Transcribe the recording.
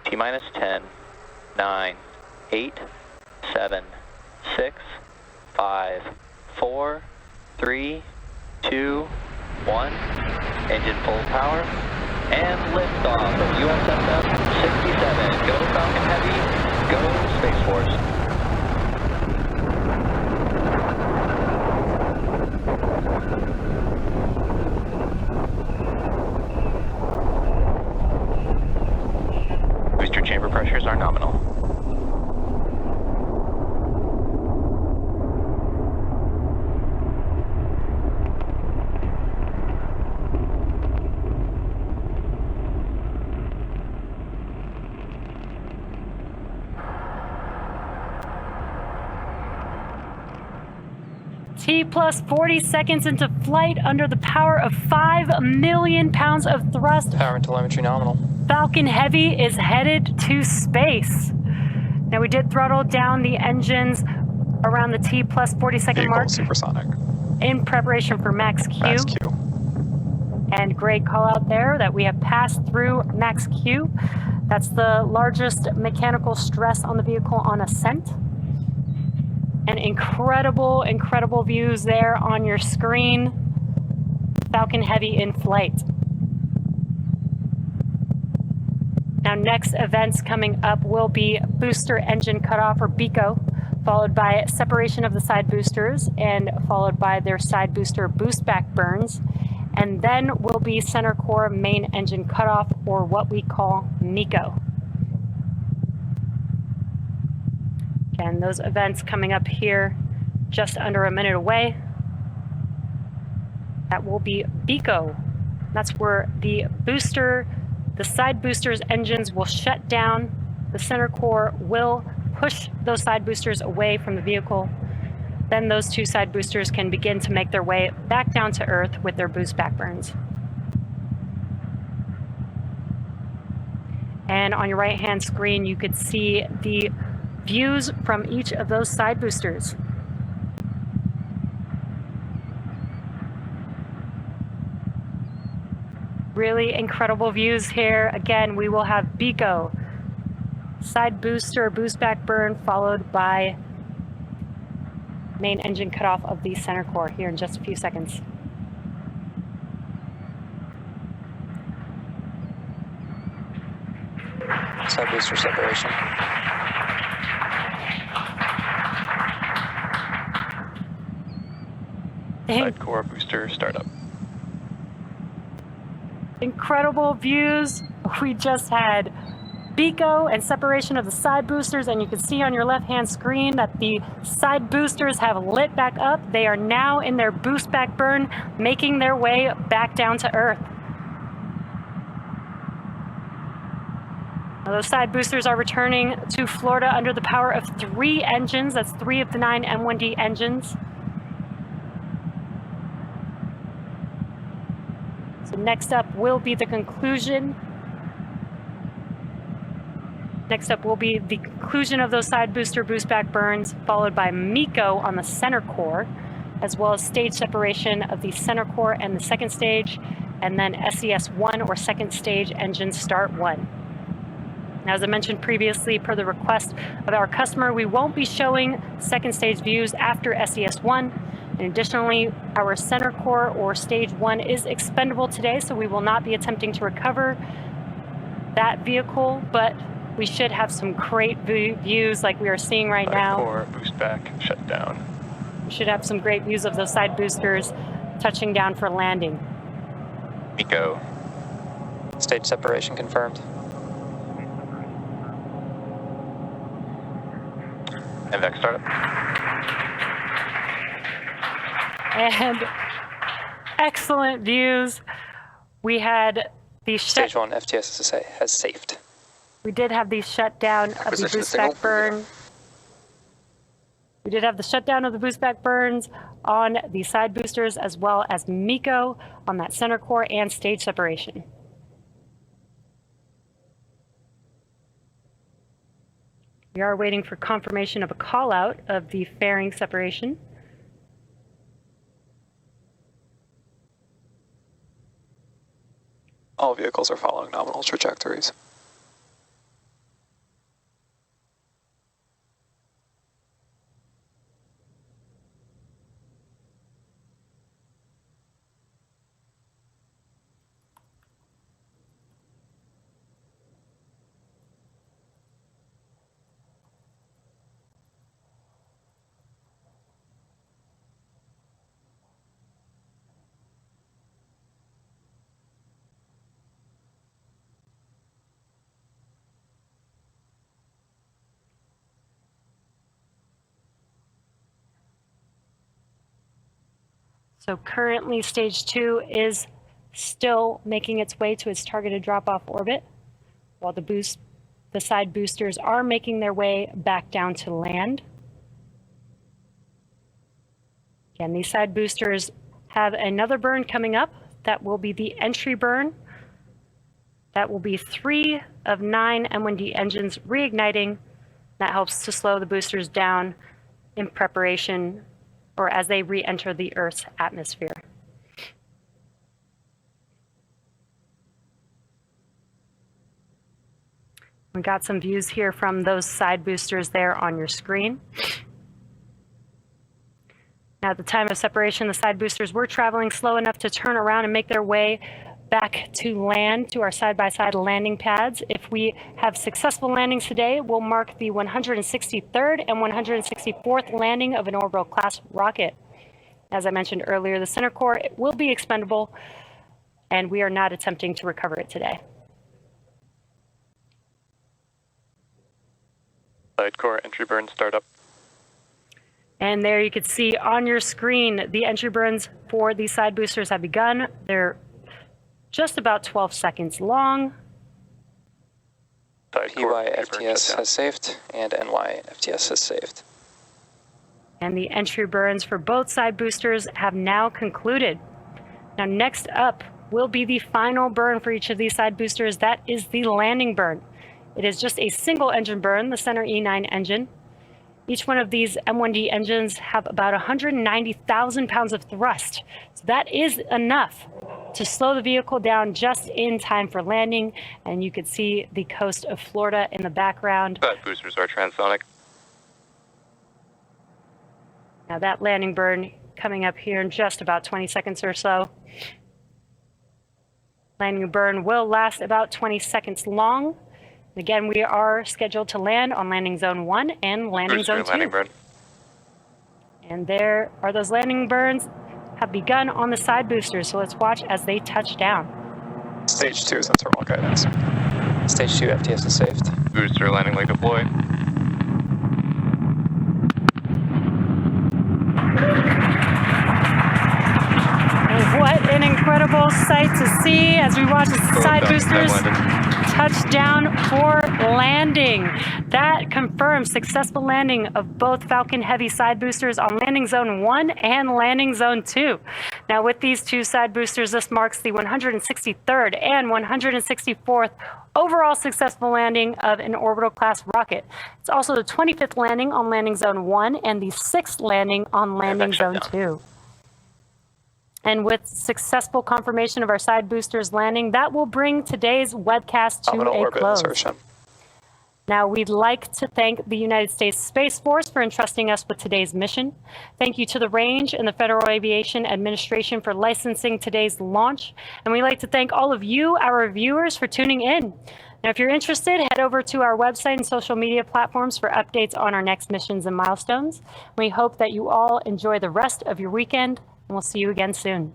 T-minus 10, 9, 8, 7, 6, 5, 4, 3, 2, 1. Engine full power. And liftoff of USSF-67. Go Falcon Heavy. Go Space Force. Booster chamber pressures are nominal. T plus 40 seconds into flight under the power of 5 million pounds of thrust. Power and telemetry nominal. Falcon Heavy is headed to space. Now we did throttle down the engines around the T plus 40 second Vehicle mark supersonic. in preparation for max Q. Max Q. And great call out there that we have passed through max Q. That's the largest mechanical stress on the vehicle on ascent. And incredible, incredible views there on your screen. Falcon Heavy in flight. Now next events coming up will be booster engine cutoff, or BECO, followed by separation of the side boosters and followed by their side booster boost back burns. And then will be center core main engine cutoff, or what we call MECO. And those events coming up here just under a minute away. That will be BECO. That's where the side boosters engines will shut down. The center core will push those side boosters away from the vehicle. Then those two side boosters can begin to make their way back down to Earth with their boost back burns. And on your right-hand screen, you could see the views from each of those side boosters. Really incredible views here. Again, we will have BECO, side booster, boost back burn, followed by main engine cutoff of the center core here in just a few seconds. Side booster separation. Side core booster startup. Incredible views. We just had BECO and separation of the side boosters, and you can see on your left-hand screen that the side boosters have lit back up. They are now in their boost back burn, making their way back down to Earth. Now, those side boosters are returning to Florida under the power of 3 engines. That's 3 of the 9 M1D engines. So next up will be the conclusion. Next up will be the conclusion of those side booster boost back burns, followed by MECO on the center core, as well as stage separation of the center core and the second stage, and then SES-1, or second stage engine start 1. Now, as I mentioned previously, per the request of our customer, we won't be showing second stage views after SES-1. And additionally, our center core, or stage 1, is expendable today, so we will not be attempting to recover that vehicle, but we should have some great views like we are seeing right now. Side core boost back shut down. We should have some great views of those side boosters touching down for landing. MECO. Stage separation confirmed. MVAC startup. And excellent views. We had the Stage 1 FTSSA has safed. We did have the shutdown of the boost back burn. We did have the shutdown of the boost back burns on the side boosters, as well as MECO on that center core, and stage separation. We are waiting for confirmation of a call out of the fairing separation. All vehicles are following nominal trajectories. So currently stage 2 is still making its way to its targeted drop-off orbit, while the side boosters are making their way back down to land. Again, these side boosters have another burn coming up. That will be the entry burn. That will be 3 of 9 M1D engines reigniting. That helps to slow the boosters down in preparation or as they re-enter the Earth's atmosphere. We got some views here from those side boosters there on your screen. Now, at the time of separation, the side boosters were traveling slow enough to turn around and make their way back to land, to our side-by-side landing pads. If we have successful landings today, we'll mark the 163rd and 164th landing of an orbital class rocket. As I mentioned earlier, the center core will be expendable, and we are not attempting to recover it today. Side core entry burn startup. And there you can see on your screen, the entry burns for these side boosters have begun. They're just about 12 seconds long. Side core entry burn PY-FTS shutdown. has saved, and NY-FTS has saved. And the entry burns for both side boosters have now concluded. Now, next up will be the final burn for each of these side boosters. That is the landing burn. It is just a single engine burn, the center E9 engine. Each one of these M1D engines have about 190,000 pounds of thrust. So that is enough to slow the vehicle down just in time for landing. And you can see the coast of Florida in the background. Side boosters are transonic. Now that landing burn coming up here in just about 20 seconds or so. Landing burn will last about 20 seconds long. Again, we are scheduled to land on landing zone 1 and landing Booster zone 2. landing burn. And there are those landing burns have begun on the side boosters. So let's watch as they touch down. Stage 2 is on terminal guidance. Stage 2 FTS is saved. Booster landing leg deploy. And what an incredible sight to see as we watch the side boosters touch down for landing. That confirms successful landing of both Falcon Heavy side boosters on landing zone 1 and landing zone 2. Now, with these two side boosters, this marks the 163rd and 164th overall successful landing of an orbital class rocket. It's also the 25th landing on landing zone 1 and the 6th landing on landing zone 2. And with successful confirmation of our side boosters landing, that will bring today's webcast to Nominal a orbit close. insertion. Now, we'd like to thank the United States Space Force for entrusting us with today's mission. Thank you to the Range and the Federal Aviation Administration for licensing today's launch. And we'd like to thank all of you, our viewers, for tuning in. Now, if you're interested, head over to our website and social media platforms for updates on our next missions and milestones. We hope that you all enjoy the rest of your weekend, and we'll see you again soon.